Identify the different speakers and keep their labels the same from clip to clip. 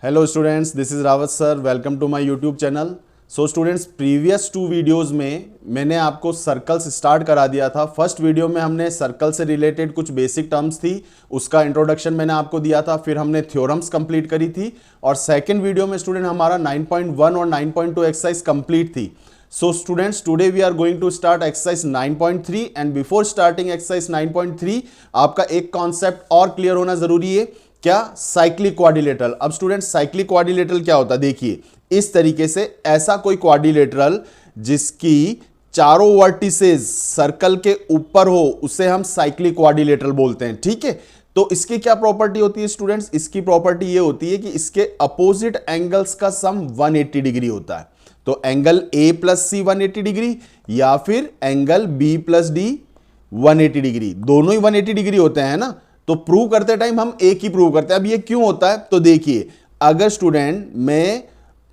Speaker 1: Hello students, this is Rawat sir. Welcome to my YouTube channel. So students, previous 2 videos में मैंने आपको circles start करा दिया था। फर्स्ट वीडियो में हमने सर्कल से रिलेटेड कुछ बेसिक टर्म्स थी, उसका इंट्रोडक्शन मैंने आपको दिया था। फिर हमने थ्योरम्स कंप्लीट करी थी और सेकेंड वीडियो में स्टूडेंट हमारा 9.1 और 9.2 एक्सरसाइज कंप्लीट थी। So students, today we are going to start exercise 9.3 and before starting exercise 9.3 आपका एक कॉन्सेप्ट और क्लियर होना जरूरी है। क्या? Cyclic quadrilateral. अब स्टूडेंट, साइक्लिक क्वाड्रिलेटरल क्या होता है? देखिए इस तरीके से, ऐसा कोई क्वाड्रिलेटरल जिसकी चारों वर्टिसेस सर्कल के ऊपर हो उसे हम साइक्लिक क्वाड्रिलेटरल बोलते हैं। ठीक है, तो इसकी क्या प्रॉपर्टी होती है स्टूडेंट्स? इसकी प्रॉपर्टी ये होती है कि इसके अपोजिट एंगल्स का सम 180 डिग्री होता है। तो angle A plus C 180 degree या फिर angle B plus D 180 degree, दोनों ही 180 डिग्री होते हैं ना। तो प्रूव करते टाइम हम एक ही प्रूव करते हैं। अब ये क्यों होता है? तो देखिए, अगर स्टूडेंट मैं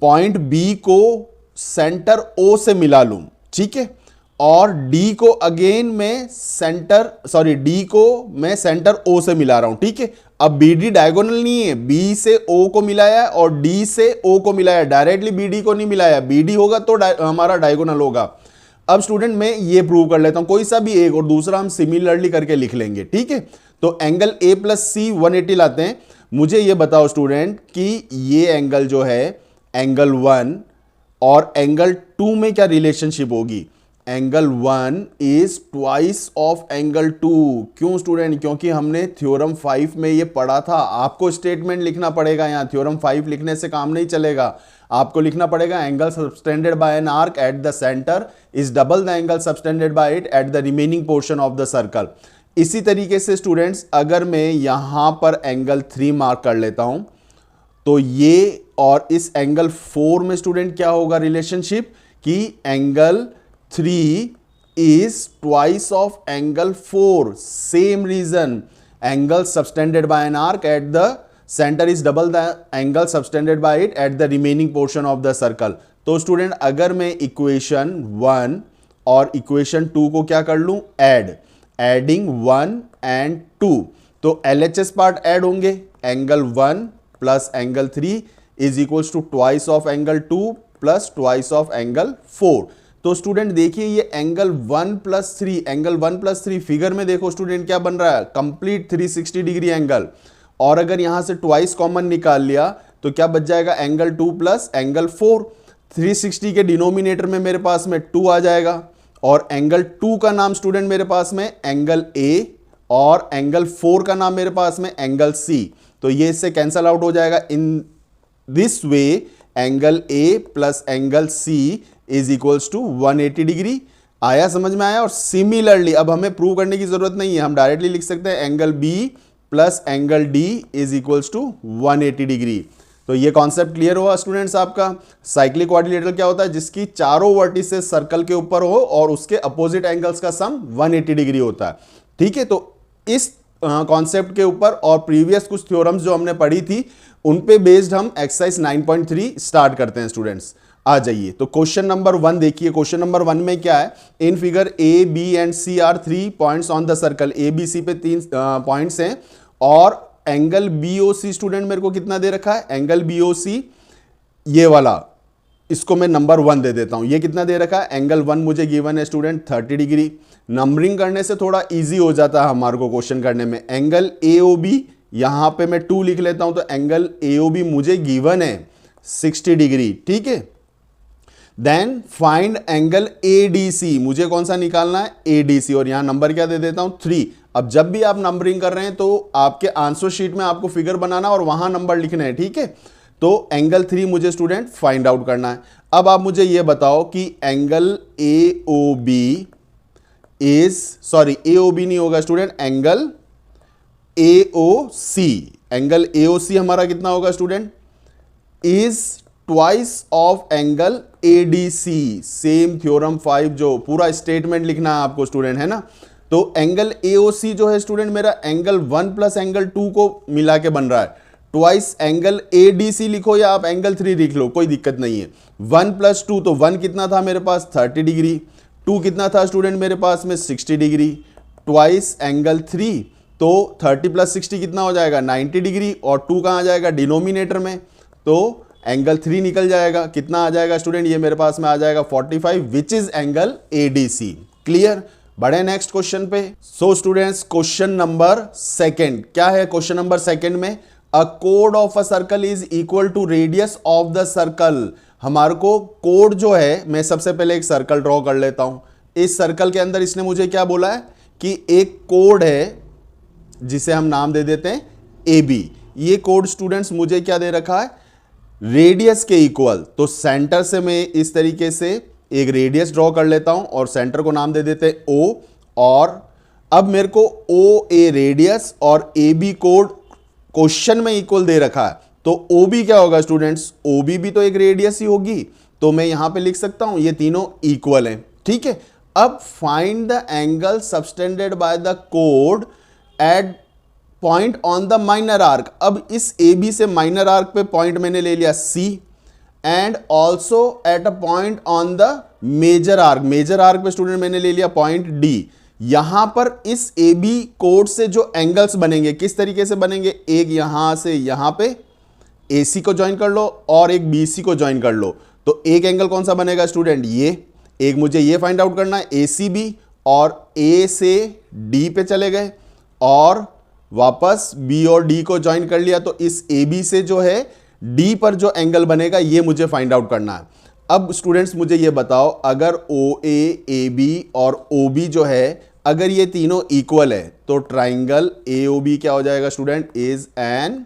Speaker 1: पॉइंट बी को सेंटर ओ से मिला लूं, ठीक है, और डी को अगेन मैं डी को मैं सेंटर ओ से मिला रहा हूं, ठीक है। अब बी डी डायगोनल नहीं है, बी से ओ को मिलाया और डी से ओ को मिलाया, डायरेक्टली बी डी को नहीं मिलाया। बी डी होगा तो हमारा डायगोनल होगा। अब स्टूडेंट मैं ये प्रूव कर लेता हूं, कोई सा भी एक और दूसरा हम सिमिलरली करके लिख लेंगे, ठीक है। तो एंगल ए प्लस सी 180 लाते हैं। मुझे ये बताओ स्टूडेंट कि ये एंगल जो है एंगल 1 और एंगल 2 में क्या रिलेशनशिप होगी? Angle 1 is twice of angle 2। क्यों स्टूडेंट? क्योंकि हमने थ्योरम 5 में ये पढ़ा था। आपको स्टेटमेंट लिखना पड़ेगा, यहां थ्योरम 5 लिखने से काम नहीं चलेगा। आपको लिखना पड़ेगा angle subtended bye an arc at the centre is double the angle subtended bye it at the remaining portion of the circle. इसी तरीके से स्टूडेंट्स, अगर मैं यहां पर एंगल 3 मार्क कर लेता हूं तो ये और इस एंगल 4 में स्टूडेंट क्या होगा रिलेशनशिप? कि angle 3 is twice of angle 4. Same reason. Angle subtended by an arc at the center is double the angle subtended by it at the remaining portion of the circle. तो student, अगर मैं equation 1 और equation 2 को क्या कर लूं? Adding 1 and 2, तो LHS part add होंगे। Angle 1 plus angle 3 is equals to twice of angle 2 plus twice of angle 4। तो स्टूडेंट देखिए, ये angle 1 plus 3, angle 1 plus 3 figure में देखो स्टूडेंट क्या बन रहा है? Complete 360 degree angle. और अगर यहां से ट्वाइस कॉमन निकाल लिया तो क्या बच जाएगा? Angle 2 plus angle 4। 360 के डिनोमिनेटर में मेरे पास में 2 आ जाएगा और एंगल 2 का नाम स्टूडेंट मेरे पास में एंगल ए और एंगल 4 का नाम मेरे पास में एंगल सी। तो ये इससे कैंसल आउट हो जाएगा। In this way angle A plus angle C is equals to 180 degree. आया? समझ में आया? और सिमिलरली अब हमें प्रूव करने की जरूरत नहीं है, हम डायरेक्टली लिख सकते हैं angle B plus angle D is equals to 180 degree. तो ये कॉन्सेप्ट क्लियर हुआ स्टूडेंट्स आपका। साइक्लिक क्वाड्रिलेटरल क्या होता है? जिसकी चारों वर्टिसेस सर्कल के ऊपर हो और उसके अपोजिट एंगल्स का सम 180 डिग्री होता है, ठीक है। तो इस कॉन्सेप्ट के ऊपर और प्रीवियस कुछ थ्योरम्स जो हमने पढ़ी थी उन पे बेस्ड हम एक्सरसाइज 9.3 स्टार्ट करते हैं स्टूडेंट्स। आ जाइए, तो क्वेश्चन नंबर 1 देखिए। क्वेश्चन नंबर 1 में क्या है? In figure A B and C are 3 points on the circle. A B C पे 3 पॉइंट्स हैं और angle B O C student मेरे को कितना दे रखा है? एंगल बी ओ सी ये वाला, इसको मैं नंबर 1 दे देता हूं। ये कितना दे रखा है? एंगल 1 मुझे गिवन है स्टूडेंट 30 डिग्री। नंबरिंग करने से थोड़ा इजी हो जाता है हमारे को क्वेश्चन करने में। एंगल ए ओ बी यहां पे मैं 2 लिख लेता हूं, तो एंगल ए ओ बी मुझे गिवन है 60 डिग्री, ठीक है। देन फाइंड एंगल ADC, मुझे कौन सा निकालना है? ADC, और यहां नंबर क्या दे देता हूं? 3। अब जब भी आप नंबरिंग कर रहे हैं तो आपके आंसर शीट में आपको फिगर बनाना और वहां नंबर लिखने हैं, ठीक है। तो एंगल 3 मुझे स्टूडेंट फाइंड आउट करना है। अब आप मुझे यह बताओ कि एंगल AOB नहीं होगा student, angle AOC। Angle AOC हमारा कितना होगा student? Is twice of angle ADC। Same theorem 5 जो पूरा स्टेटमेंट लिखना है आपको स्टूडेंट, है ना। तो एंगल AOC जो है स्टूडेंट मेरा एंगल 1 प्लस एंगल 2 को मिला के बन रहा है। ट्वाइस एंगल ADC लिखो या आप एंगल 3 लिख लो, कोई दिक्कत नहीं है। 1 प्लस 2, तो 1 कितना था मेरे पास? 30 डिग्री। 2 कितना था स्टूडेंट मेरे पास में? 60 डिग्री। ट्वाइस एंगल 3, तो 30 प्लस 60 कितना हो जाएगा? 90 डिग्री। और 2 कहां आ जाएगा? डिनोमिनेटर में। तो एंगल 3 निकल जाएगा। कितना आ जाएगा स्टूडेंट? ये मेरे पास में आ जाएगा 45 which is angle ADC। Clear? बढ़े नेक्स्ट क्वेश्चन पे। So students question number second क्या है? क्वेश्चन नंबर सेकंड में अ कोड of a circle is equal to radius of the circle. हमारे को कोड जो है, मैं सबसे पहले एक सर्कल ड्रॉ कर लेता हूं। इस सर्कल के अंदर इसने मुझे क्या बोला है कि एक कोड है जिसे हम नाम दे देते हैं AB। ये कोड स्टूडेंट्स मुझे क्या दे रखा है? रेडियस के इक्वल। तो सेंटर से मैं इस तरीके से एक रेडियस ड्रॉ कर लेता हूं और सेंटर को नाम दे देते हैं O। और अब मेरे को OA रेडियस और AB कोड क्वेश्चन में इक्वल दे रखा है, तो OB क्या होगा स्टूडेंट्स? OB भी तो एक रेडियस ही होगी, तो मैं यहां पे लिख सकता हूं ये तीनों इक्वल हैं। ठीक है, अब find the angle subtended by the कोड at point on the minor arc. अब इस AB से माइनर आर्क पे पॉइंट मैंने ले लिया C and also at a point on the major arc. Major arc पे स्टूडेंट मैंने ले लिया पॉइंट D। यहां पर इस AB कोड से जो एंगल्स बनेंगे किस तरीके से बनेंगे? एक यहां से यहां पे AC को ज्वाइन कर लो और एक BC को ज्वाइन कर लो, तो एक एंगल कौन सा बनेगा स्टूडेंट? ये एक मुझे ये फाइंड आउट करना है ACB, और A से D पे चले गए और वापस B और D को ज्वाइन कर लिया, तो इस AB से जो है D पर जो एंगल बनेगा ये मुझे फाइंड आउट करना है। अब स्टूडेंट्स मुझे ये बताओ, अगर OA, AB और OB जो है अगर ये तीनों इक्वल है तो ट्राइंगल AOB क्या हो जाएगा student? Is an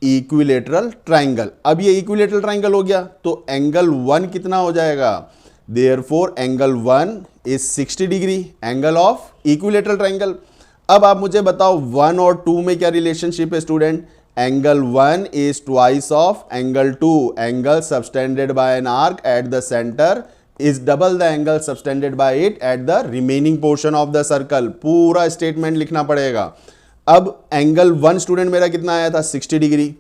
Speaker 1: equilateral triangle. अब ये इक्विलेटरल ट्राइंगल हो गया तो एंगल 1 कितना हो जाएगा? Therefore angle 1 is 60 degree, angle of equilateral triangle. अब आप मुझे बताओ 1 और 2 में क्या रिलेशनशिप है student? Angle 1 is twice of angle 2। Angle subtended bye an arc at the centre is double the angle subtended bye it at the remaining portion of the circle. पूरा statement लिखना पड़ेगा। अब एंगल 1 स्टूडेंट मेरा कितना आया था? 60 degree,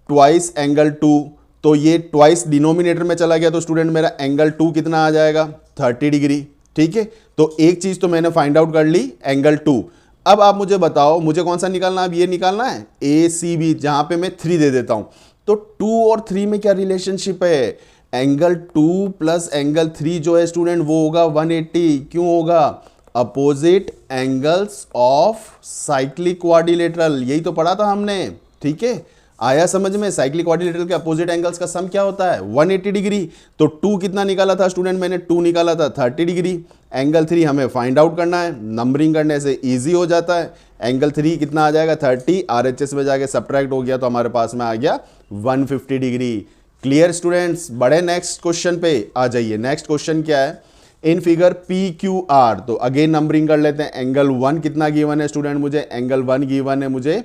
Speaker 1: twice angle 2, तो ये ट्वाइस डिनोमिनेटर में चला गया, तो स्टूडेंट मेरा एंगल 2 कितना आ जाएगा? 30 डिग्री। ठीक है, तो एक चीज तो मैंने फाइंड आउट कर ली, एंगल 2। अब आप मुझे बताओ मुझे कौन सा निकालना है? अब ये निकालना है ACB, जहां पे मैं 3 दे देता हूं। तो 2 और 3 में क्या रिलेशनशिप है? एंगल 2 प्लस एंगल 3 जो है स्टूडेंट वो होगा 180। क्यों होगा? Opposite angles of cyclic quadrilateral, यही तो पढ़ा था हमने। ठीक है, आया समझ में? साइक्लिक क्वाड्रिलेटरल के अपोजिट एंगल्स का सम क्या होता है? 180 डिग्री। तो 2 कितना निकाला था स्टूडेंट? मैंने 2 निकाला था 30 डिग्री। एंगल 3 हमें फाइंड आउट करना है, नंबरिंग करने से इजी हो जाता है। एंगल 3 कितना आ जाएगा? 30, RHS में जाके सब्ट्रैक्ट हो गया तो हमारे पास में आ गया 150 डिग्री। Clear students? बड़े नेक्स्ट क्वेश्चन पे आ जाइए। नेक्स्ट क्वेश्चन क्या है? इन फिगर PQR, तो अगेन नंबरिंग कर लेते हैं। एंगल 1 कितना गिवन है स्टूडेंट? मुझे एंगल 1 गिवन है मुझे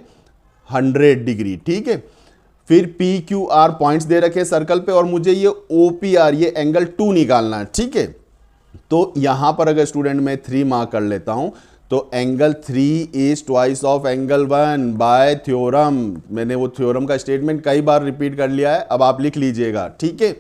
Speaker 1: 100 डिग्री। ठीक है, फिर PQR पॉइंट्स दे रखे सर्कल पे और मुझे ये OPR ये एंगल 2 निकालना है। ठीक है, तो यहां पर अगर स्टूडेंट मैं 3 मार्क कर लेता हूं तो angle 3 is twice of angle 1 bye theorem. मैंने वो थ्योरम का स्टेटमेंट कई बार रिपीट कर लिया है, अब आप लिख लीजिएगा। ठीक है,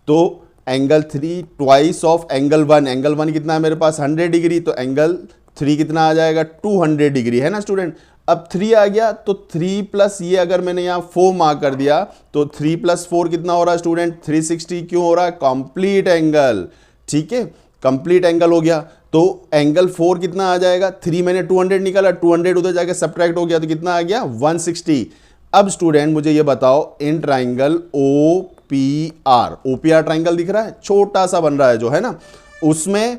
Speaker 1: तो angle 3 twice of angle 1। Angle 1 कितना है मेरे पास? 100 डिग्री, तो एंगल 3 कितना आ जाएगा? 200 डिग्री, है ना स्टूडेंट? अब 3 आ गया तो 3 प्लस ये अगर मैंने यहाँ 4 मार्क कर दिया तो 3 प्लस 4 कितना हो रहा है स्टूडेंट? 360। क्यों हो रहा है? Complete angle. ठीक है, कंप्लीट एंगल हो गया। तो एंगल 4 कितना आ जाएगा? 3 मैंने 200 निकाला, 200 उधर जाके सब्ट्रैक्ट हो गया तो कितना आ गया? 160। अब स्टूडेंट मुझे ये बताओ, इन ट्राइंगल OPR ट्राइंगल दिख रहा है, छोटा सा बन रहा है जो है ना, उसमें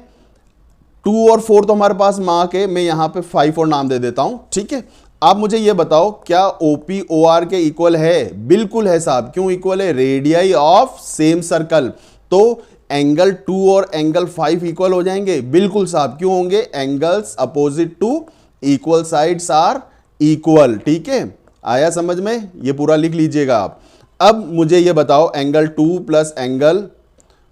Speaker 1: 2 और 4 तो हमारे पास मार्क है, मैं यहां पे 5 और नाम दे देता हूं। ठीक है, आप मुझे ये बताओ क्या OP OR के इक्वल है? बिल्कुल है साहब। क्यों इक्वल है? Radii of same circle. तो एंगल 2 और एंगल 5 इक्वल हो जाएंगे? बिल्कुल साहब। क्यों होंगे? Angles opposite to equal sides are equal. ठीक है, आया समझ में? ये पूरा लिख लीजिएगा आप। अब मुझे ये बताओ angle 2 plus angle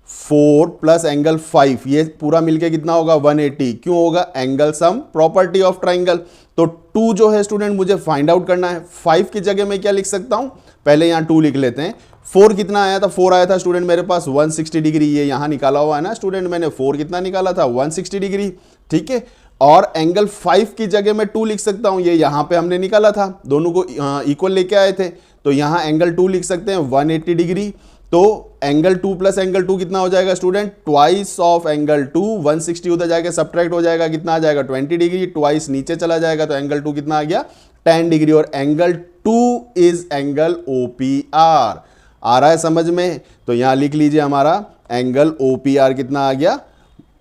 Speaker 1: 4 plus angle 5 ये पूरा मिलके कितना होगा? 180। क्यों होगा? Angle sum property of triangle. तो 2 जो है स्टूडेंट मुझे फाइंड आउट करना है। 5 की जगह मैं क्या लिख सकता हूं? पहले यहां 2 लिख लेते हैं। 4 कितना आया था? 4 आया था स्टूडेंट मेरे पास 160 डिग्री। ये यहां निकाला हुआ है ना स्टूडेंट, मैंने 4 कितना निकाला था? 160 डिग्री। ठीक है, और एंगल 5 की जगह मैं 2 लिख सकता हूं, ये यहां पे हमने निकाला था, दोनों को इक्वल लेके आए थे, तो यहां एंगल 2 लिख सकते हैं 180 डिग्री। तो एंगल 2 प्लस एंगल 2 कितना हो जाएगा स्टूडेंट, ट्वाइस ऑफ एंगल 2, 160 उधर जाएगा सब्ट्रैक्ट हो जाएगा, कितना आ जाएगा 20 डिग्री, ट्वाइस नीचे चला जाएगा, तो एंगल 2 कितना आ गया 10 डिग्री, और एंगल 2 इज एंगल OPR। आ रहा है समझ में? तो यहां लिख लीजिए हमारा एंगल OPR कितना आ गया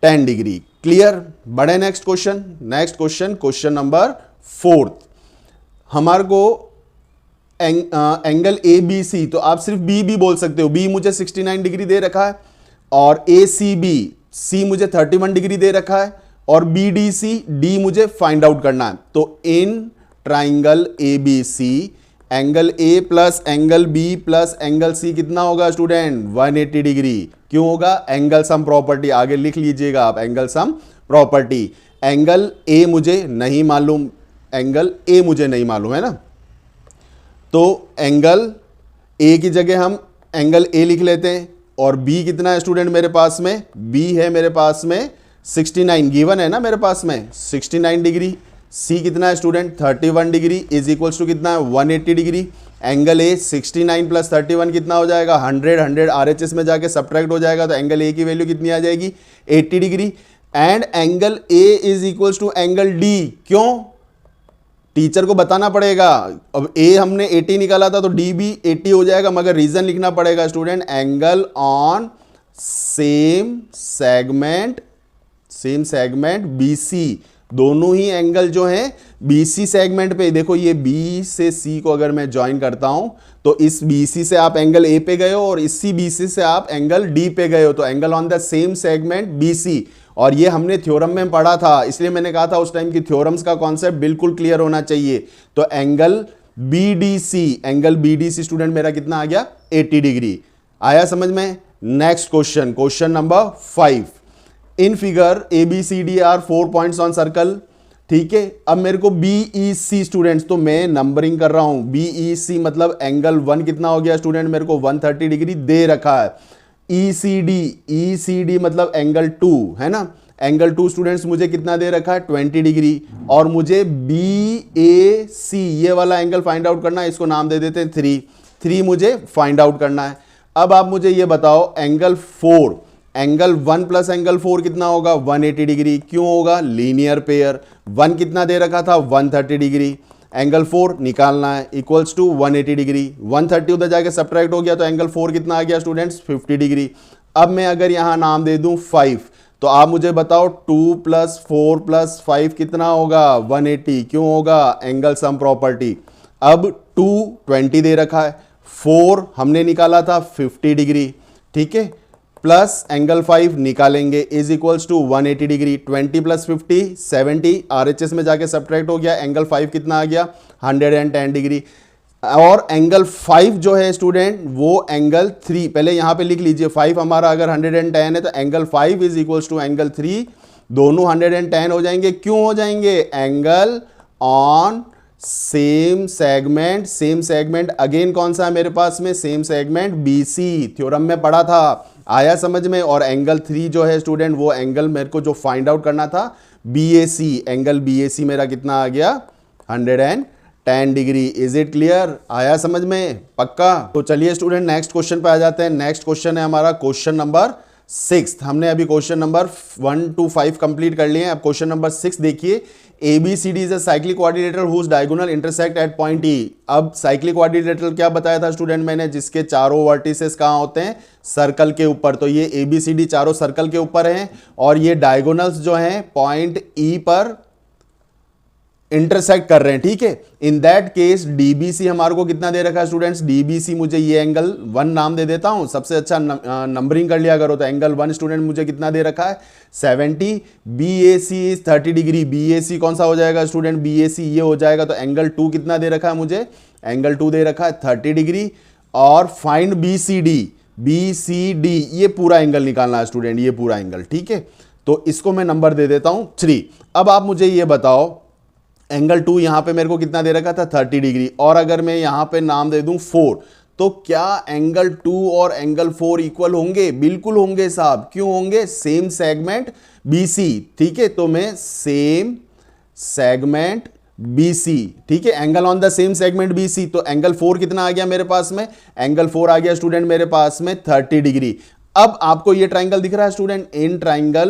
Speaker 1: 10 डिग्री। क्लियर? बढ़े next question. Next question, question number 4। हमारे को एंगल ABC, तो आप सिर्फ बी भी बोल सकते हो, बी मुझे 69 डिग्री दे रखा है, और ACB, सी मुझे 31 डिग्री दे रखा है, और BDC, डी मुझे फाइंड आउट करना है। तो in triangle ABC angle A plus angle B plus angle C कितना होगा स्टूडेंट 180 डिग्री। क्यों होगा? एंगल सम प्रॉपर्टी, आगे लिख लीजिएगा आप, angle sum property. Angle A मुझे नहीं मालूम, एंगल A मुझे नहीं मालूम है ना, तो एंगल A की जगह हम एंगल A लिख लेते हैं, और B कितना है स्टूडेंट मेरे पास में, B है मेरे पास में 69, गिवन है ना मेरे पास में 69 डिग्री। C कितना है student 31 degree, is equals to कितना है 180 डिग्री। एंगल A 69 प्लस 31 कितना हो जाएगा 100, 100 RHS में जाके सब्ट्रैक्ट हो जाएगा, तो एंगल A की वैल्यू कितनी आ जाएगी 80 degree. And angle A is equals to angle D। क्यों? टीचर को बताना पड़ेगा। अब A हमने 80 निकाला था, तो D भी 80 हो जाएगा, मगर रीजन लिखना पड़ेगा student, angle on same segment BC। दोनों ही एंगल जो हैं BC सेगमेंट पे, देखो ये B से C को अगर मैं ज्वाइन करता हूं, तो इस BC से आप एंगल A पे गए हो, और इसी BC से आप एंगल D पे गए हो, तो angle on the same segment BC। और ये हमने थ्योरम में पढ़ा था, इसलिए मैंने कहा था उस टाइम की थ्योरम्स का कॉन्सेप्ट बिल्कुल क्लियर होना चाहिए। तो एंगल BDC स्टूडेंट मेरा कितना आ गया 80 डिग्री। आया समझ में? Next question, question number 5। In figure ABCD are 4 points on circle. ठीक है, अब मेरे को BEC स्टूडेंट्स, तो मैं नंबरिंग कर रहा हूं, BEC मतलब एंगल 1 कितना हो गया स्टूडेंट, मेरे को 130 डिग्री दे रखा है। ECD मतलब एंगल 2 है ना, एंगल 2 स्टूडेंट्स मुझे कितना दे रखा है 20 डिग्री, और मुझे BAC ये वाला एंगल फाइंड आउट करना है, इसको नाम दे देते हैं 3 मुझे फाइंड आउट करना है। अब आप मुझे ये बताओ एंगल 4, एंगल 1 प्लस एंगल 4 कितना होगा 180 डिग्री। क्यों होगा? Linear pair. 1 कितना दे रखा था 130 डिग्री, एंगल 4 निकालना है, इक्वल्स टू 180 डिग्री। 130 उधर जाके सब्ट्रैक्ट हो गया, तो एंगल 4 कितना आ गया स्टूडेंट्स 50 डिग्री। अब मैं अगर यहां नाम दे दूं 5, तो आप मुझे बताओ 2 प्लस 4 प्लस 5 कितना होगा 180। क्यों होगा? Angle sum property. अब 2 20 दे रखा है, 4 हमने निकाला था 50 डिग्री, ठीक है, प्लस एंगल 5 निकालेंगे, is equals to 180 degree. 20 plus 50 70, RHS में जाके सब्ट्रैक्ट हो गया, एंगल 5 कितना आ गया 110 डिग्री। और एंगल 5 जो है स्टूडेंट वो एंगल 3, पहले यहां पे लिख लीजिए, 5 हमारा अगर 110 है, तो angle 5 is equals to angle 3, दोनों 110 हो जाएंगे। क्यों हो जाएंगे? Angle on same segment again कौन सा है मेरे पास में, सेम सेगमेंट BC, थ्योरम में पढ़ा था। आया समझ में? और एंगल 3 जो है स्टूडेंट, वो एंगल मेरे को जो फाइंड आउट करना था BAC, एंगल BAC मेरा कितना आ गया 110 डिग्री। Is it clear? आया समझ में? पक्का? तो चलिए स्टूडेंट नेक्स्ट क्वेश्चन पे आ जाते हैं। नेक्स्ट क्वेश्चन है हमारा क्वेश्चन नंबर 6। हमने अभी क्वेश्चन नंबर 1 to 5 कंप्लीट कर लिए हैं। अब क्वेश्चन नंबर 6 देखिए, ABCD is a cyclic quadrilateral whose diagonal intersect at point E। अब साइक्लिक क्वाड्रिलेटरल क्या बताया था स्टूडेंट मैंने, जिसके चारों वर्टिसेस कहाँ होते हैं, सर्कल के ऊपर। तो ये ABCD चारों सर्कल के ऊपर हैं, और ये डायगोनल्स जो हैं पॉइंट E पर इंटरसेक्ट कर रहे हैं, ठीक है। इन दैट केस DBC हमारे को कितना दे रखा है स्टूडेंट्स, DBC मुझे ये एंगल 1 नाम दे देता हूं, सबसे अच्छा नंबरिंग कर लिया करो। तो एंगल 1 स्टूडेंट मुझे कितना दे रखा है 70। BAC इज 30 डिग्री, BAC कौन सा हो जाएगा स्टूडेंट, BAC ये हो जाएगा। तो एंगल 2 कितना दे रखा है मुझे, एंगल 2 दे रखा है 30 डिग्री। और फाइंड BCD ये पूरा एंगल निकालना है स्टूडेंट, ये पूरा एंगल, ठीक है। तो इसको मैं नंबर दे देता हूं 3। अब आप मुझे ये बताओ एंगल 2 यहां पे मेरे को कितना दे रखा था 30 डिग्री, और अगर मैं यहां पे नाम दे दूं 4, तो क्या एंगल 2 और एंगल 4 इक्वल होंगे? बिल्कुल होंगे साहब। क्यों होंगे? सेम सेगमेंट BC, ठीक है। तो मैं सेम सेगमेंट BC, ठीक है, angle on the same segment BC, तो एंगल 4 कितना आ गया मेरे पास में? एंगल 4 आ गया स्टूडेंट मेरे पास में 30 डिग्री। अब आपको ये ट्राइंगल दिख रहा है स्टूडेंट, इन ट्राइंगल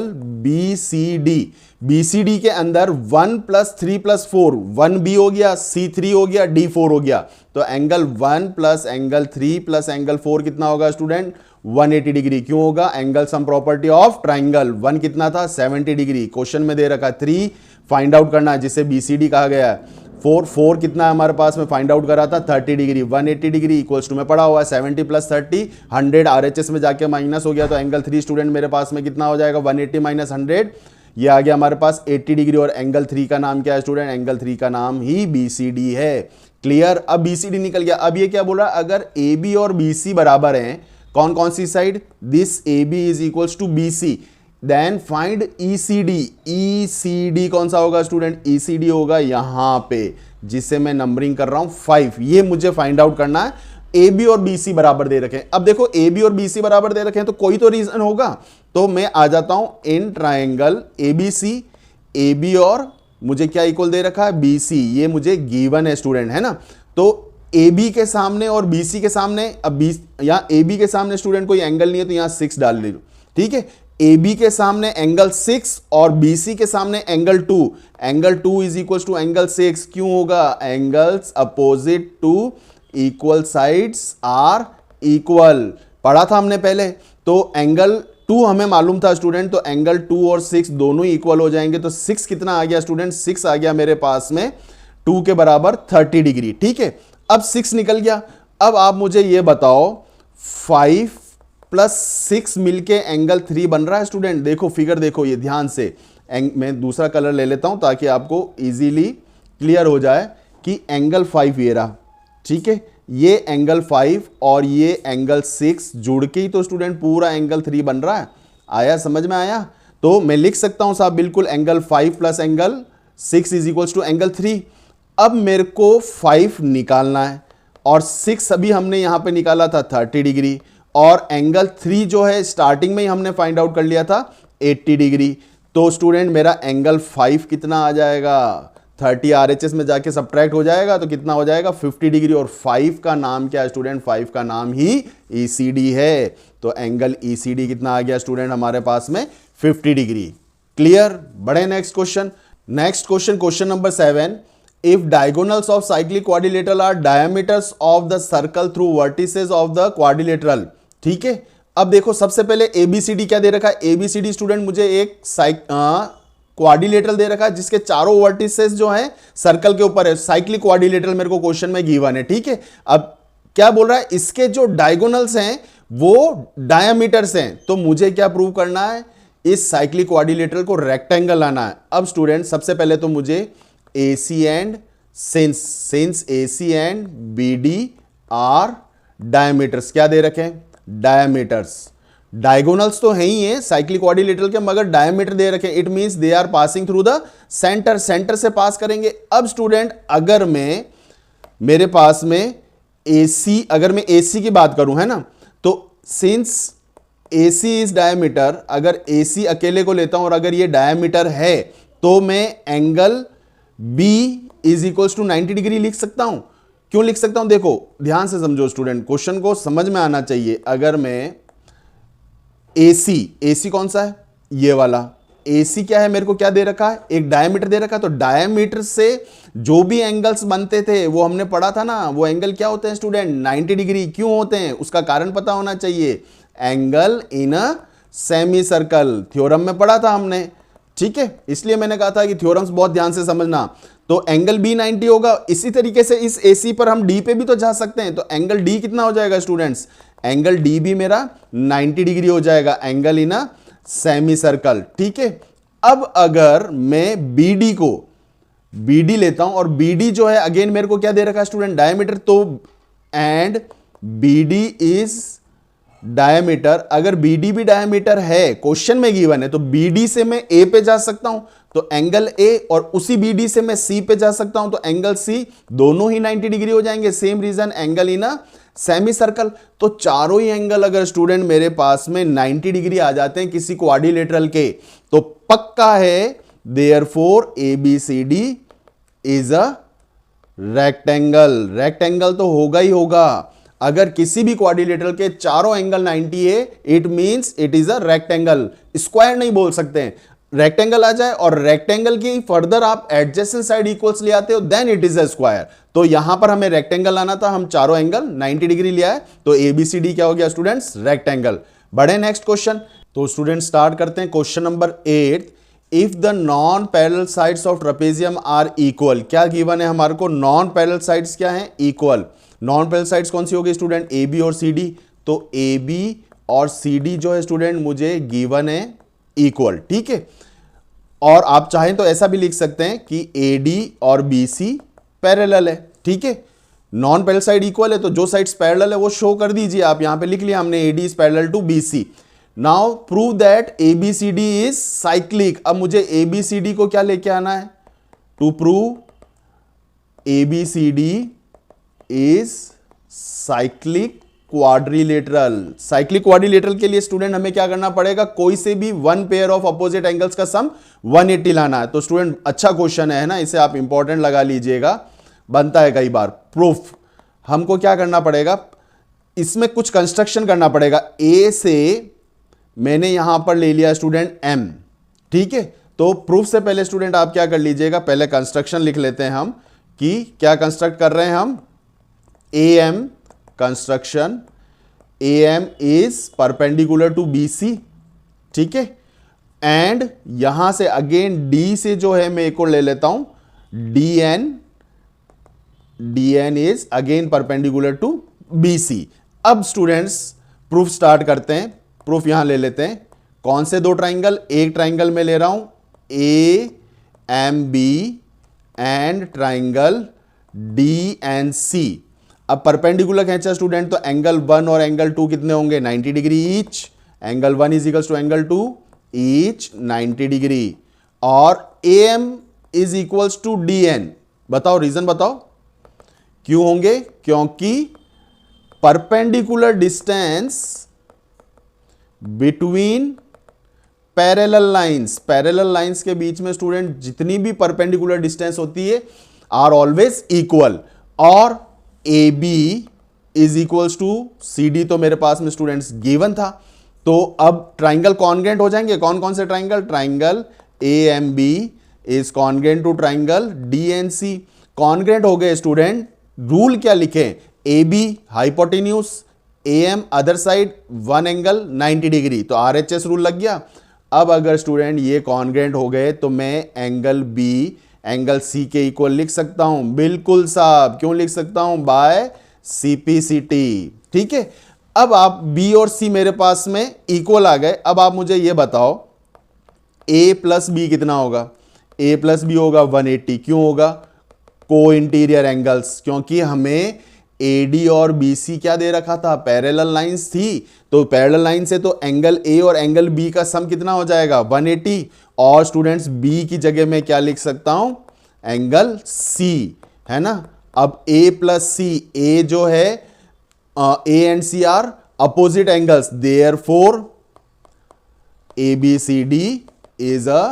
Speaker 1: BCD के अंदर 1 + 3 + 4, 1B हो गया, C3 हो गया, D4 हो गया। तो एंगल 1 + एंगल 3 + एंगल 4 कितना होगा स्टूडेंट? 180 डिग्री। क्यों होगा? Angle sum property of triangle. 1 कितना था? 70 डिग्री। क्वेश्चन में दे रखा 3 फाइंड आउट करना है, जिसे BCD कहा गया है। 4 कितना है हमारे पास में? फाइंड आउट करा था 30 डिग्री। 180 डिग्री इक्वल्स टू में पड़ा हुआ है 70 + 30, 100 RHS में जाके माइनस हो गया, तो एंगल 3 स्टूडेंट मेरे पास में कितना हो जाएगा? 180 - 100, ये आ गया हमारे पास 80 डिग्री। और एंगल 3 का नाम क्या है स्टूडेंट? एंगल 3 का नाम ही BCD है। क्लियर? अब BCD निकल गया। अब ये क्या बोल रहा है? अगर AB और BC बराबर हैं, कौन कौन सी side? This AB is equals to BC, then find ECD। ECD कौन सा होगा स्टूडेंट? ECD होगा यहां पे, जिसे मैं नंबरिंग कर रहा हूं 5। ये मुझे फाइंड आउट करना है। AB और BC बराबर दे रखे हैं। अब देखो AB और BC बराबर दे रखे हैं, तो कोई तो रीजन होगा। तो मैं आ जाता हूं इन ट्राइंगल ABC, AB और मुझे क्या इक्वल दे रखा है? BC। ये मुझे गिवन है स्टूडेंट, है ना। तो AB के सामने और BC के सामने, अब यहां AB के सामने स्टूडेंट कोई एंगल नहीं है, तो यहां 6 डाल लो, ठीक है। AB के सामने एंगल 6 और BC के सामने angle 2। Angle 2 is equal to angle 6। क्यों होगा? Angles opposite to equal sides are equal, पढ़ा था हमने पहले। तो एंगल 2 हमें मालूम था स्टूडेंट, तो एंगल 2 और 6 दोनों ही इक्वल हो जाएंगे। तो 6 कितना आ गया स्टूडेंट? 6 आ गया मेरे पास में 2 के बराबर 30 डिग्री, ठीक है। अब 6 निकल गया। अब आप मुझे ये बताओ 5 + 6 मिलके एंगल 3 बन रहा है स्टूडेंट। देखो फिगर, देखो ये ध्यान से। मैं दूसरा कलर ले लेता हूं ताकि आपको इजीली क्लियर हो जाए कि एंगल 5 ये रहा, ठीक है। ये एंगल 5 और ये एंगल 6 जुड़ के ही तो स्टूडेंट पूरा एंगल 3 बन रहा है। आया? समझ में आया? तो मैं लिख सकता हूं साहब बिल्कुल, angle 5 + angle 6 is equal to angle 3। अब मेरे को 5 निकालना है और 6 अभी हमने यहां पे निकाला था 30 डिग्री, और एंगल 3 जो है स्टार्टिंग में ही हमने फाइंड आउट कर लिया था 80 डिग्री। तो स्टूडेंट मेरा एंगल 5 कितना आ जाएगा? 30 RHS में जाके सब्ट्रैक्ट हो जाएगा, तो कितना हो जाएगा? 50 डिग्री। और 5 का नाम क्या है स्टूडेंट? 5 का नाम ही ECD है। तो एंगल ECD कितना आ गया स्टूडेंट हमारे पास में? 50 डिग्री। क्लियर? बढ़े next question. Next question, question number 7। If diagonals of cyclic quadrilateral are diameters of the circle through vertices of the quadrilateral, ठीक है। अब देखो सबसे पहले ABCD क्या दे रखा है? ABCD स्टूडेंट मुझे एक क्वाड्रिलेटरल दे रखा है, जिसके चारों वर्टिसेस जो है सर्कल के ऊपर है। साइक्लिक क्वाड्रिलेटरल मेरे को क्वेश्चन में गिवन है, ठीक है। अब क्या बोल रहा है? इसके जो डायगोनल्स हैं वो डायमीटर्स हैं। तो मुझे क्या प्रूव करना है? इस साइक्लिक क्वाड्रिलेटरल को रेक्टेंगल लाना है। अब स्टूडेंट सबसे पहले तो मुझे AC and since AC and BD are diameters, क्या दे रखे हैं? डायमीटर्स। डायगोनल्स तो है ही है साइक्लिक क्वाड्रिलेटरल के, मगर डायमीटर दे रखे हैं। It means they are passing through the centre, centre से पास करेंगे। अब स्टूडेंट अगर मैं मेरे पास में AC, अगर मैं AC की बात करूं, है ना, तो सिंस AC इज डायमीटर, अगर AC अकेले को लेता हूं और अगर ये डायमीटर है, तो मैं angle B is equals to 90 degree लिख सकता हूं। क्यों लिख सकता हूं? देखो ध्यान से समझो स्टूडेंट, क्वेश्चन को समझ में आना चाहिए। अगर मैं AC कौन सा है? ये वाला AC क्या है? मेरे को क्या दे रखा है? एक डायमीटर दे रखा है। तो डायमीटर से जो भी एंगल्स बनते थे वो हमने पढ़ा था ना, वो एंगल क्या होते हैं स्टूडेंट? 90 डिग्री। क्यों होते हैं? उसका कारण पता होना चाहिए। Angle in a semi circle, theorem में पढ़ा था हमने, ठीक है। इसलिए मैंने कहा था कि थ्योरम्स बहुत ध्यान से समझना। तो एंगल B 90 होगा। इसी तरीके से इस AC पर हम D पे भी तो जा सकते हैं। तो एंगल D कितना हो जाएगा स्टूडेंट्स? एंगल D भी मेरा 90 डिग्री हो जाएगा, angle in a semi circle, ठीक है। अब अगर मैं BD लेता हूं, और BD जो है अगेन मेरे को क्या दे रखा है स्टूडेंट? डायमीटर। तो एंड BD इज डायमीटर, अगर BD भी डायमीटर है, क्वेश्चन में गिवन है, तो BD से मैं A पे जा सकता हूं, तो एंगल A, और उसी BD से मैं C पे जा सकता हूं, तो एंगल C, दोनों ही 90 डिग्री हो जाएंगे। Same reason angle in a semi circle. तो चारों ही एंगल अगर स्टूडेंट मेरे पास में 90 डिग्री आ जाते हैं किसी क्वाड्रिलेटरल के, तो पक्का है therefore ABCD is a rectangle. Rectangle तो होगा ही होगा। अगर किसी भी क्वाड्रिलेटरल के चारों एंगल 90 है, it means it is a rectangle. Square नहीं बोल सकते हैं, रेक्टेंगल आ जाए और रेक्टेंगल की फर्दर आप एडजेसेंट साइड इक्वल्स ले आते हो, then it is a square. तो यहां पर हमें रेक्टेंगल लाना था, हम चारों एंगल 90 डिग्री लिया है, तो ABCD क्या हो गया स्टूडेंट्स, रेक्टेंगल। बढ़े नेक्स्ट क्वेश्चन। तो स्टूडेंट स्टार्ट करते हैं question number 8। If the non parallel sides of trapezium are equal, क्या गिवन है हमारे को, नॉन पैरेलल साइड्स क्या है, इक्वल। नॉन पैरेलल साइड्स कौन सी होगी स्टूडेंट, AB और CD। तो AB और CD जो है स्टूडेंट मुझे गिवन है इक्वल, ठीक है। और आप चाहें तो ऐसा भी लिख सकते हैं कि AD और BC पैरेलल है, ठीक है। नॉन पैरेलल साइड इक्वल है, तो जो साइड्स पैरेलल है वो शो कर दीजिए आप। यहां पे लिख लिया हमने AD is parallel to BC। Now prove that ABCD is cyclic. अब मुझे ABCD को क्या लेके आना है, to prove ABCD is cyclic quadrilateral. Cyclic quadrilateral के लिए स्टूडेंट हमें क्या करना पड़ेगा, कोई से भी one pair of opposite angles का सम 180 लाना है। तो स्टूडेंट अच्छा क्वेश्चन है ना, इसे आप इंपॉर्टेंट लगा लीजिएगा, बनता है कई बार। प्रूफ हमको क्या करना पड़ेगा, इसमें कुछ कंस्ट्रक्शन करना पड़ेगा। A से मैंने यहां पर ले लिया स्टूडेंट M, ठीक है। तो प्रूफ से पहले स्टूडेंट आप क्या कर लीजिएगा, पहले कंस्ट्रक्शन लिख लेते हैं हम, कि क्या कंस्ट्रक्ट कर रहे हैं हम, AM construction, AM is perpendicular to BC, ठीक है। एंड यहां से अगेन D से जो है मैं एक और ले लेता हूं, DN is again perpendicular to BC। अब स्टूडेंट्स प्रूफ स्टार्ट करते हैं। प्रूफ यहां ले लेते हैं, कौन से दो ट्राइंगल, एक ट्राइंगल में ले रहा हूं AMB एंड ट्राइंगल DNC। अब परपेंडिकुलर खींचा स्टूडेंट, तो एंगल 1 और एंगल 2 कितने होंगे, 90 degree each. Angle 1 is equals to angle 2 each 90 degree, और AM is equals to DN। बताओ रीजन बताओ क्यों होंगे, क्योंकि perpendicular distance between parallel lines, parallel lines के बीच में स्टूडेंट जितनी भी परपेंडिकुलर डिस्टेंस होती है आर ऑलवेज इक्वल। और AB is equals to CD तो मेरे पास में स्टूडेंट्स गिवन था। तो अब ट्राइंगल कॉन्ग्रेंट हो जाएंगे, कौन कौन से triangle, triangle AMB is congruent to triangle DNC। Congruent हो गए स्टूडेंट, रूल क्या लिखे, AB hypotenuse, AM other side, one angle 90 degree, तो RHS रूल लग गया। अब अगर स्टूडेंट ये कॉन्ग्रेंट हो गए तो मैं एंगल B एंगल C के इक्वल लिख सकता हूं, बिल्कुल साहब। क्यों लिख सकता हूं, बाय CPCT, ठीक है। अब आप B और C मेरे पास में इक्वल आ गए। अब आप मुझे ये बताओ A प्लस B कितना होगा, A प्लस B होगा 180। क्यों होगा, को इंटीरियर एंगल्स, क्योंकि हमें AD और BC क्या दे रखा था, पैरेलल लाइंस थी। तो पैरेलल लाइन से तो एंगल A और एंगल B का सम कितना हो जाएगा, 180। और स्टूडेंट्स B की जगह में क्या लिख सकता हूं, एंगल C, है ना। अब A प्लस C, A जो है A and C are opposite angles, therefore ABCD is a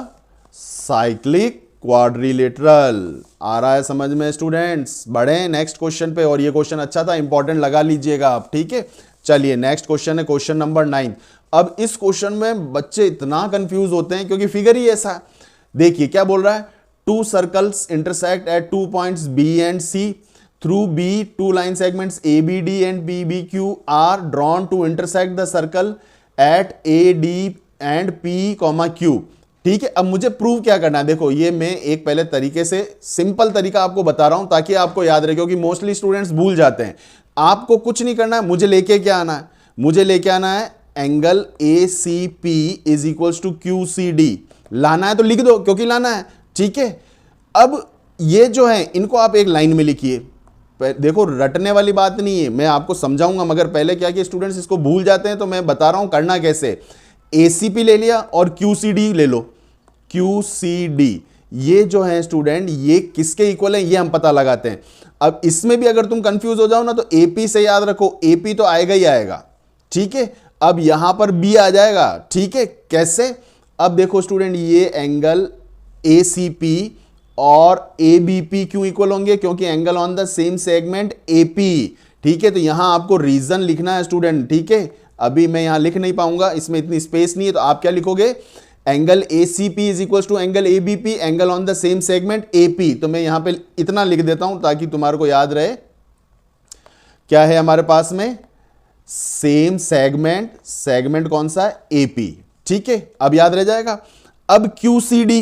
Speaker 1: cyclic quadrilateral. आ रहा है समझ में स्टूडेंट्स, बढ़े नेक्स्ट क्वेश्चन पे। और ये क्वेश्चन अच्छा था, इंपॉर्टेंट लगा लीजिएगा आप, ठीक है। चलिए नेक्स्ट क्वेश्चन है क्वेश्चन नंबर 9। अब इस क्वेश्चन में बच्चे इतना कंफ्यूज होते हैं क्योंकि फिगर ही ऐसा है। देखिए क्या बोल रहा है, two circles intersect at 2 points B and C through B, 2 line segments ABD and BBQ are drawn to intersect the circle at AD and P, Q, ठीक है। अब मुझे प्रूव क्या करना है, देखो ये मैं एक पहले तरीके से सिंपल तरीका आपको बता रहा हूं ताकि आपको याद रहे, क्योंकि मोस्टली स्टूडेंट्स भूल जाते हैं। आपको कुछ नहीं करना है, मुझे लेके क्या आना है, मुझे लेके आना है angle ACP is equals to QCD। लाना है तो लिख दो, क्योंकि लाना है, ठीक है। अब ये जो है इनको आप एक लाइन में लिखिए, देखो रटने वाली बात नहीं है, मैं आपको समझाऊंगा, मगर पहले क्या कि स्टूडेंट्स इसको भूल जाते हैं, तो मैं बता रहा हूं करना कैसे। एसीपी ले लिया और क्यूसीडी ले लो। क्यूसीडी ये जो है स्टूडेंट, ये किसके इक्वल है ये हम पता लगाते हैं। अब इसमें भी अगर तुम कंफ्यूज हो जाओ ना, तो एपी से याद रखो, एपी तो आएगा ही आएगा, ठीक है। अब यहां पर बी आ जाएगा, ठीक है। कैसे? अब देखो स्टूडेंट, ये एंगल एसीपी और एबीपी क्यों इक्वल होंगे? क्योंकि angle on the same segment AP, ठीक है। तो यहां आपको रीजन लिखना है स्टूडेंट, ठीक है। अभी मैं यहां लिख नहीं पाऊंगा, इसमें इतनी स्पेस नहीं है, तो आप क्या लिखोगे? Angle ACP is equal to angle ABP, angle on the same segment AP. तो मैं यहां पे इतना लिख देता हूं ताकि तुम्हारे को याद रहे। क्या है हमारे पास में? सेम सेगमेंट, सेगमेंट कौन सा है? एपी, ठीक है। अब याद रह जाएगा। अब क्यूसीडी,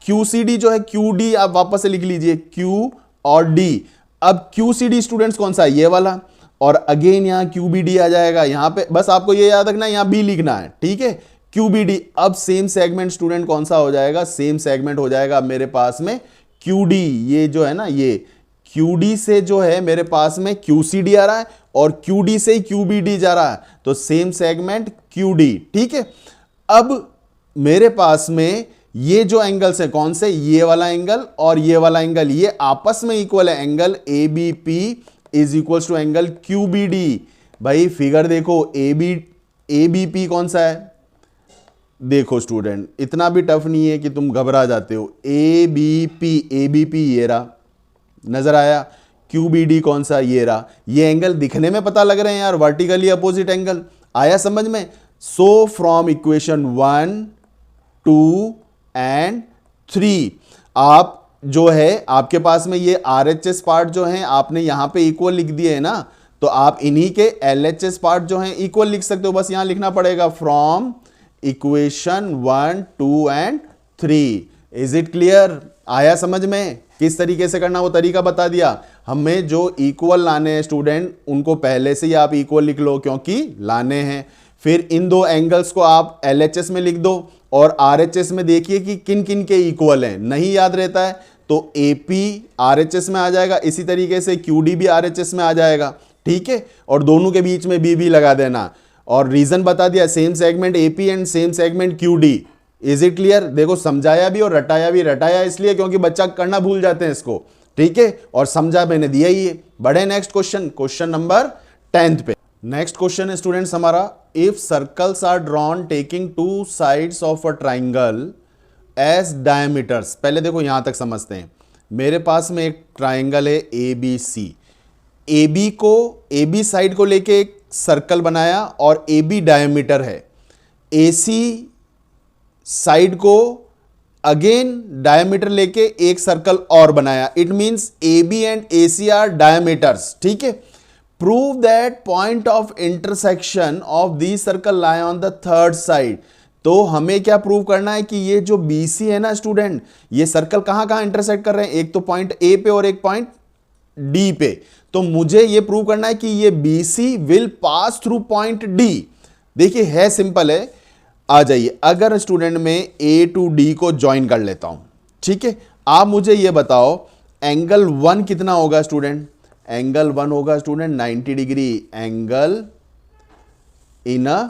Speaker 1: क्यूसीडी जो है, क्यूडी आप वापस से लिख लीजिए, क्यू और डी। अब क्यूसीडी स्टूडेंट्स कौन सा है? ये वाला। और अगेन यहां क्यूबीडी आ जाएगा, यहां पे बस आपको ये याद रखना है, यहां बी लिखना है, ठीक है। क्यूबीडी। अब सेम सेगमेंट स्टूडेंट कौन सा हो जाएगा? सेम सेगमेंट हो जाएगा मेरे पास में क्यूडी। ये जो है ना, ये क्यूडी से जो है मेरे पास में क्यूसीडी आ रहा है, और क्यूडी से ही क्यूबीडी जा रहा है, तो सेम सेगमेंट क्यूडी, ठीक है। अब मेरे पास में ये जो एंगल्स है कौन से? ये वाला एंगल और ये वाला एंगल, ये आपस में इक्वल है। Angle ABP is equal to angle QBD. भाई फिगर देखो, एबीपी कौन सा है? देखो स्टूडेंट, इतना भी टफ नहीं है कि तुम घबरा जाते हो। एबीपी ये रहा, नजर आया। क्यूबीडी कौन सा? ये रहा। ये एंगल दिखने में पता लग रहे हैं यार, वर्टिकली अपोजिट एंगल। आया समझ में? सो फ्रॉम इक्वेशन 1, 2 एंड 3 आप जो है, आपके पास में ये आरएचएस पार्ट जो है आपने यहां पे इक्वल लिख दिए है ना, तो आप इन्हीं के एलएचएस पार्ट जो है इक्वल लिख सकते हो। बस यहां लिखना पड़ेगा from equation 1, 2 and 3। Is it clear? आया समझ में? किस तरीके से करना वो तरीका बता दिया। हमें जो इक्वल लाने हैं स्टूडेंट, उनको पहले से ही आप इक्वल लिख लो, क्योंकि लाने हैं। फिर इन दो एंगल्स को आप एलएचएस में लिख दो, और आरएचएस में देखिए कि किन किन के इक्वल हैं। नहीं याद रहता है तो एपी आरएचएस में आ जाएगा, इसी तरीके से क्यूडी भी आरएचएस में आ जाएगा, ठीक है। और दोनों के बीच में बी भी लगा देना, और रीजन बता दिया, same segment AP and same segment QD. Is it clear? देखो समझाया भी और रटाया भी। रटाया इसलिए क्योंकि बच्चा करना भूल जाते हैं इसको, ठीक है। और समझा मैंने दिया ही है। बढ़े नेक्स्ट क्वेश्चन, क्वेश्चन नंबर 10 पे। नेक्स्ट क्वेश्चन है स्टूडेंट्स हमारा, if circles are drawn taking two sides of a triangle as diameters. पहले देखो यहां तक समझते हैं। मेरे पास में एक ट्राइंगल है A B C. A B side को लेके एक सर्कल बनाया, और ए बी डायमीटर है। ए सी साइड को अगेन डायमीटर लेके एक सर्कल और बनाया। It means A B and A C are diameters, ठीक है। Prove that point of intersection of the circle lie on the third side. तो हमें क्या प्रूव करना है कि ये जो बी सी है ना स्टूडेंट, ये सर्कल कहां कहां इंटरसेक्ट कर रहे हैं? एक तो पॉइंट ए पे और एक पॉइंट डी पे। तो मुझे ये प्रूव करना है कि ये B C will pass through point D. देखिए है सिंपल है, आ जाइए। अगर स्टूडेंट में ए टू डी को ज्वाइन कर लेता हूं, ठीक है। आप मुझे ये बताओ एंगल 1 कितना होगा स्टूडेंट? एंगल 1 होगा student 90 degree. Angle in a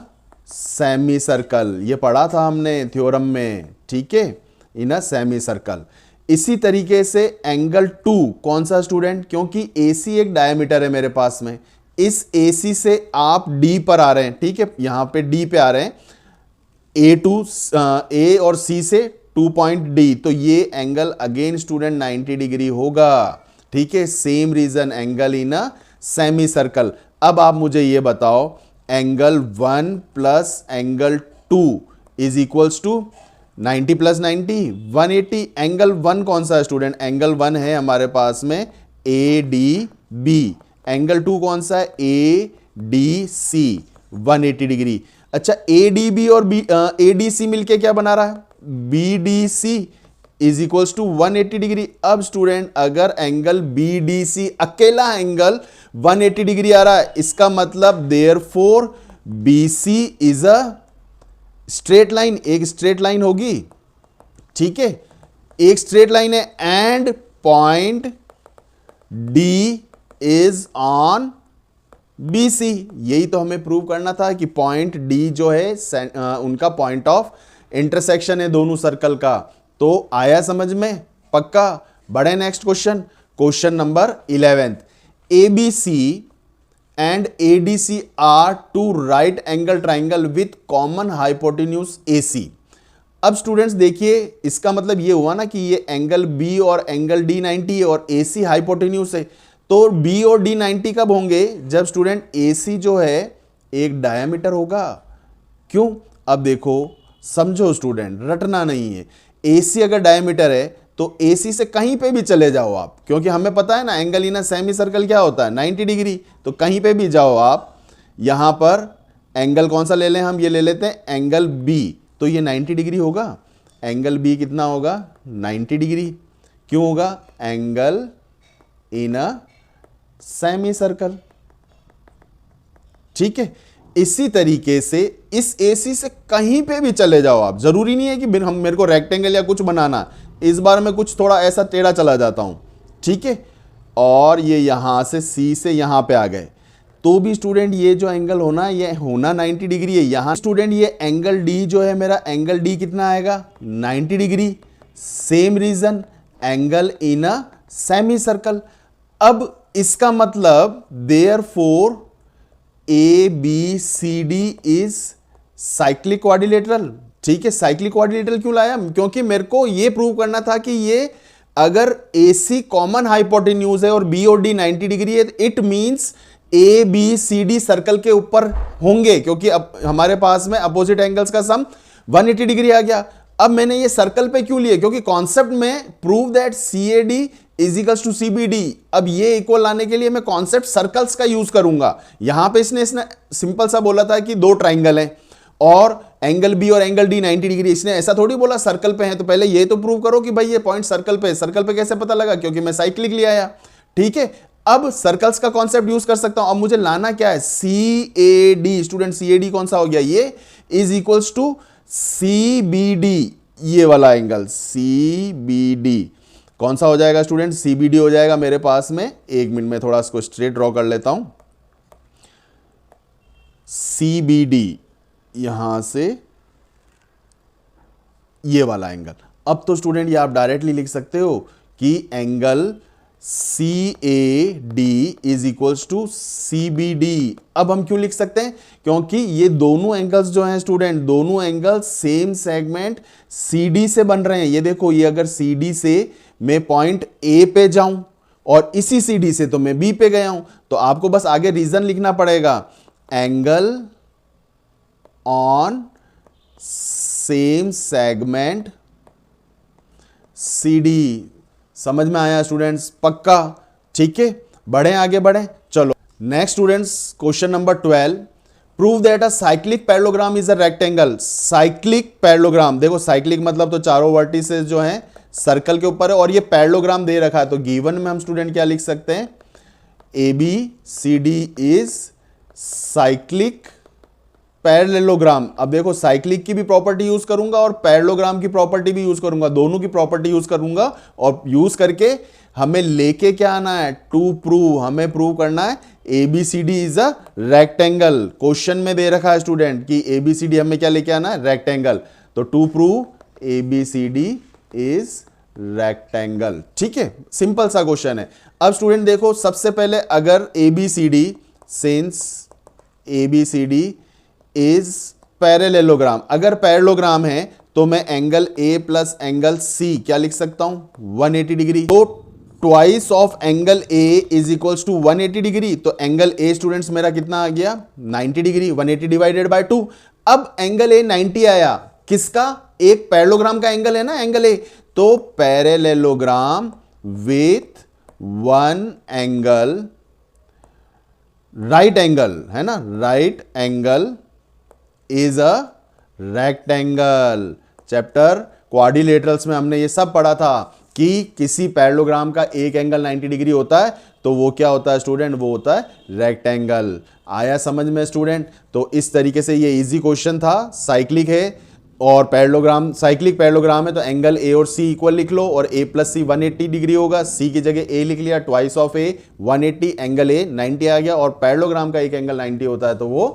Speaker 1: semi circle, ये पढ़ा था हमने थ्योरम में, ठीक है। इन अ सेमी सर्कल। इसी तरीके से एंगल 2 कौन सा स्टूडेंट? क्योंकि AC एक डायमीटर है मेरे पास में, इस AC से आप D पर आ रहे हैं, ठीक है। यहां पे D पे आ रहे हैं, A और C से 2 पॉइंट D, तो ये एंगल अगेन स्टूडेंट 90 डिग्री होगा, ठीक है। Same reason, angle in a semi circle. अब आप मुझे ये बताओ angle 1 plus angle 2 is equals to 90 plus 90 180। Angle 1 कौन सा है स्टूडेंट? एंगल 1 है हमारे पास में ADB। एंगल 2 कौन सा है? ADC 180 degree. अच्छा ADB और ADC मिलके क्या बना रहा है? BDC is equals to 180 degree. अब स्टूडेंट अगर एंगल BDC अकेला एंगल 180 डिग्री आ रहा है, इसका मतलब therefore BC is a straight line, एक स्ट्रेट लाइन होगी, ठीक है। एक स्ट्रेट लाइन है, and point D is on BC। यही तो हमें प्रूव करना था कि पॉइंट D जो है उनका पॉइंट ऑफ इंटरसेक्शन है दोनों सर्कल का। तो आया समझ में? पक्का? बढ़े next question, question number 11। ABC and ADC are two right angle triangle with common hypotenuse AC। अब स्टूडेंट्स देखिए, इसका मतलब ये हुआ ना कि ये एंगल B और एंगल D 90 है और AC हाइपोटेन्यूज है। तो B और D 90 कब होंगे? जब स्टूडेंट AC जो है एक डायमीटर होगा। क्यों? अब देखो समझो स्टूडेंट, रटना नहीं है। AC अगर डायमीटर है तो AC से कहीं पे भी चले जाओ आप, क्योंकि हमें पता है ना angle in a semi circle क्या होता है, 90 डिग्री। तो कहीं पे भी जाओ आप, यहां पर एंगल कौन सा ले लें हम? ये ले लेते हैं एंगल B। तो ये 90 डिग्री होगा। एंगल B कितना होगा? 90 डिग्री। क्यों होगा? Angle in a semi circle. ठीक है, इसी तरीके से इस AC से कहीं पे भी चले जाओ आप, जरूरी नहीं है कि हम मेरे को रेक्टेंगल या कुछ बनाना। इस बार मैं कुछ थोड़ा ऐसा टेढ़ा चला जाता हूं, ठीक है, और ये यहां से C से यहां पे आ गए, तो भी स्टूडेंट ये जो एंगल होना, ये होना 90 डिग्री है। यहां स्टूडेंट ये एंगल D जो है मेरा, एंगल D कितना आएगा? 90 degree. Same reason, angle in a semi circle. अब इसका मतलब therefore ABCD is cyclic quadrilateral. ठीक है, साइक्लिक क्वाड्रिलेटरल क्यों लाया? क्योंकि मेरे को ये प्रूव करना था कि ये अगर AC कॉमन हाइपोटेन्यूज है और B और D 90 डिग्री है, इट मींस ABCD सर्कल के ऊपर होंगे, क्योंकि अब हमारे पास में अपोजिट एंगल्स का सम 180 डिग्री आ गया। अब मैंने ये सर्कल पे क्यों लिए? क्योंकि कॉन्सेप्ट में prove that CAD is equals to CBD। अब ये इक्वल लाने के लिए मैं कॉन्सेप्ट सर्कल्स का यूज करूंगा। यहां पे इसने सिंपल सा बोला था कि दो ट्राइंगल हैं और एंगल B और एंगल D 90 डिग्री। इसने ऐसा थोड़ी बोला सर्कल पे है, तो पहले ये तो प्रूव करो कि भाई ये पॉइंट सर्कल पे है। सर्कल पे कैसे पता लगा? क्योंकि मैं साइक्लिक ले आया। ठीक है, अब सर्कल्स का कॉन्सेप्ट यूज कर सकता हूं। अब मुझे लाना क्या है? CAD। स्टूडेंट CAD कौन सा हो गया? ये इज इक्वल्स टू CBD, ये वाला एंगल CBD कौन सा हो जाएगा स्टूडेंट? CBD हो जाएगा मेरे पास में। एक मिनट में थोड़ा इसको स्ट्रेट ड्रॉ कर लेता हूं। CBD यहां से ये वाला एंगल। अब तो स्टूडेंट ये आप डायरेक्टली लिख सकते हो कि angle CAD is equals to CBD। अब हम क्यों लिख सकते हैं? क्योंकि ये दोनों एंगल्स जो हैं स्टूडेंट, दोनों एंगल सेम सेगमेंट CD से बन रहे हैं। ये देखो, ये अगर CD से मैं पॉइंट A पे जाऊं और इसी CD से तो मैं B पे गया हूं, तो आपको बस आगे रीजन लिखना पड़ेगा। Angle on same segment CD। समझ में आया स्टूडेंट्स? पक्का? ठीक है, बढ़े आगे बढ़े। चलो next students, question number 12। Prove that a cyclic parallelogram is a rectangle. Cyclic parallelogram, देखो साइक्लिक मतलब तो चारों वर्टिसेस जो हैं सर्कल के ऊपर है, और ये पैरेललोग्राम दे रखा है, तो गिवन में हम स्टूडेंट क्या लिख सकते हैं? ABCD is cyclic parallelogram. अब देखो साइक्लिक की भी प्रॉपर्टी यूज करूंगा और पैरेललोग्राम की प्रॉपर्टी भी यूज करूंगा, दोनों की प्रॉपर्टी यूज करूंगा, और यूज करके हमें लेके क्या आना है? To prove. हमें प्रूव करना है ABCD is a rectangle. Question में दे रखा है स्टूडेंट कि ABCD हमें क्या लेके आना है? रेक्टेंगल। तो to prove ABCD is rectangle. ठीक है, सिंपल सा क्वेश्चन है। अब स्टूडेंट देखो, सबसे पहले अगर ABCD, since ABCD is parallelogram, अगर पैरेललोग्राम है तो मैं angle A plus angle C क्या लिख सकता हूं? 180 डिग्री। तो twice of angle A is equals to 180 degree. तो एंगल A स्टूडेंट्स मेरा कितना आ गया? 90 डिग्री। 180 divided by 2। अब एंगल A 90 आया, किसका? एक पैरेललोग्राम का एंगल है ना एंगल A। तो parallelogram with one angle, right angle है ना, right angle is a rectangle. Chapter quadrilaterals में हमने ये सब पढ़ा था कि किसी पैरेललोग्राम का एक एंगल 90 डिग्री होता है तो वो क्या होता है स्टूडेंट? वो होता है रेक्टेंगल। आया समझ में स्टूडेंट? तो इस तरीके से ये इजी क्वेश्चन था, साइक्लिक है, और पैरेललोग्राम साइक्लिक पैरेललोग्राम है तो एंगल ए और सी इक्वल लिख लो, और ए प्लस सी 180 डिग्री होगा, सी की जगह ए लिख लिया, twice of A 180, angle A 90 आ गया, और पैरेललोग्राम का एक एंगल 90 होता है तो वो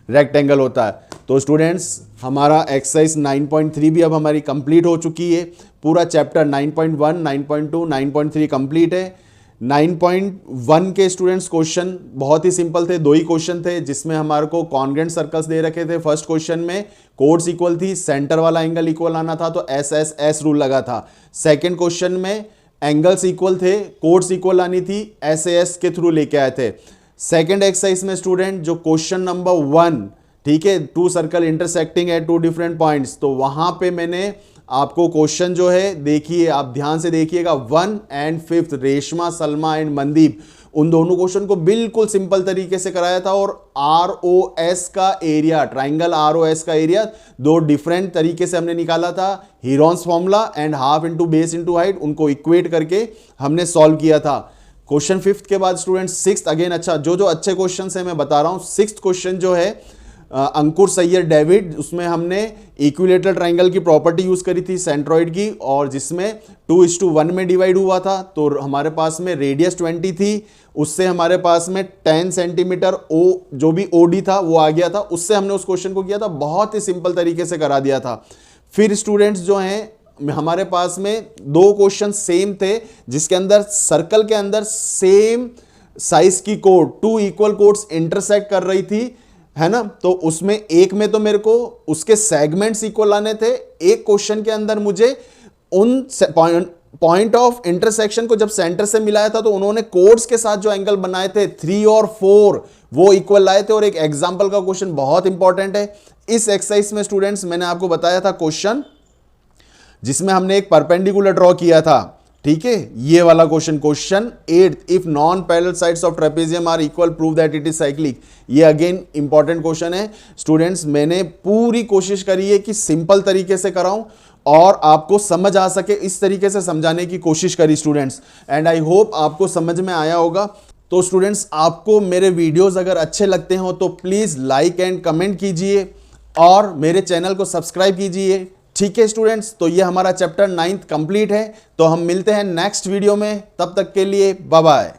Speaker 1: रेक्टेंगल होता है। तो स्टूडेंट्स हमारा एक्सरसाइज 9.3 भी अब हमारी कंप्लीट हो चुकी है। पूरा चैप्टर 9.1, 9.2, 9.3 कंप्लीट है। 9.1 के स्टूडेंट्स क्वेश्चन बहुत ही सिंपल थे, 2 ही क्वेश्चन थे जिसमें हमारे को कॉन्ग्रेंट सर्कल्स दे रखे थे। फर्स्ट क्वेश्चन में कोड्स इक्वल थी, सेंटर वाला एंगल इक्वल आना था तो एस एस एस रूल लगा था। सेकंड क्वेश्चन में एंगल्स इक्वल थे, कोड्स इक्वल आनी थी, एस एस के थ्रू लेके आए थे। सेकंड एक्सरसाइज में स्टूडेंट जो क्वेश्चन नंबर 1, ठीक है, 2 circle intersecting at 2 different points, तो वहां पे मैंने आपको क्वेश्चन जो है देखिए, आप ध्यान से देखिएगा, 1 and 5 रेशमा, सलमा एंड मनदीप, उन दोनों क्वेश्चन को बिल्कुल सिंपल तरीके से कराया था। और आरओएस का एरिया, ट्राइंगल आरओएस का एरिया 2 डिफरेंट तरीके से हमने निकाला था, Heron's formula and half into base into height, उनको इक्वेट करके हमने सॉल्व किया था। क्वेश्चन 5th के बाद स्टूडेंट 6th अगेन, अच्छा जो अच्छे क्वेश्चन है मैं बता रहा हूं। 6th क्वेश्चन जो है अंकुर सैयद डेविड, उसमें हमने इक्विलेटरल ट्राइंगल की प्रॉपर्टी यूज करी थी सेंट्रॉइड की, और जिसमें 2:1 में डिवाइड हुआ था। तो हमारे पास में रेडियस 20 थी, उससे हमारे पास में 10 सेंटीमीटर ओ जो भी ओडी था वो आ गया था, उससे हमने उस क्वेश्चन को किया था, बहुत ही सिंपल तरीके से करा दिया था। फिर स्टूडेंट्स जो हैं हमारे पास में 2 क्वेश्चन सेम थे जिसके अंदर सर्कल के अंदर सेम साइज की कोड, 2 इक्वल कोड्स इंटरसेक्ट कर रही थी, है ना। तो उसमें एक में तो मेरे को उसके सेगमेंट्स इक्वल आने थे, एक क्वेश्चन के अंदर मुझे उन पॉइंट ऑफ इंटरसेक्शन को जब सेंटर से मिलाया था तो उन्होंने कोड्स के साथ जो एंगल बनाए थे 3 और 4 वो इक्वल लाए थे। और एक एग्जांपल का क्वेश्चन बहुत इंपॉर्टेंट है इस एक्सरसाइज में स्टूडेंट्स, मैंने आपको बताया था क्वेश्चन जिसमें हमने एक परपेंडिकुलर ड्रॉ किया था, ठीक है, ये वाला question 8, if non parallel sides of trapezium are equal prove that it is cyclic. ये अगेन इंपॉर्टेंट क्वेश्चन है स्टूडेंट्स, मैंने पूरी कोशिश करी है कि सिंपल तरीके से कराऊं और आपको समझ आ सके, इस तरीके से समझाने की कोशिश करी स्टूडेंट्स, एंड आई होप आपको समझ में आया होगा। तो स्टूडेंट्स आपको मेरे वीडियोस अगर अच्छे लगते हो तो प्लीज लाइक एंड कमेंट कीजिए और मेरे चैनल को सब्सक्राइब कीजिए, ठीक है स्टूडेंट्स। तो ये हमारा चैप्टर 9th कंप्लीट है, तो हम मिलते हैं नेक्स्ट वीडियो में, तब तक के लिए बाय बाय।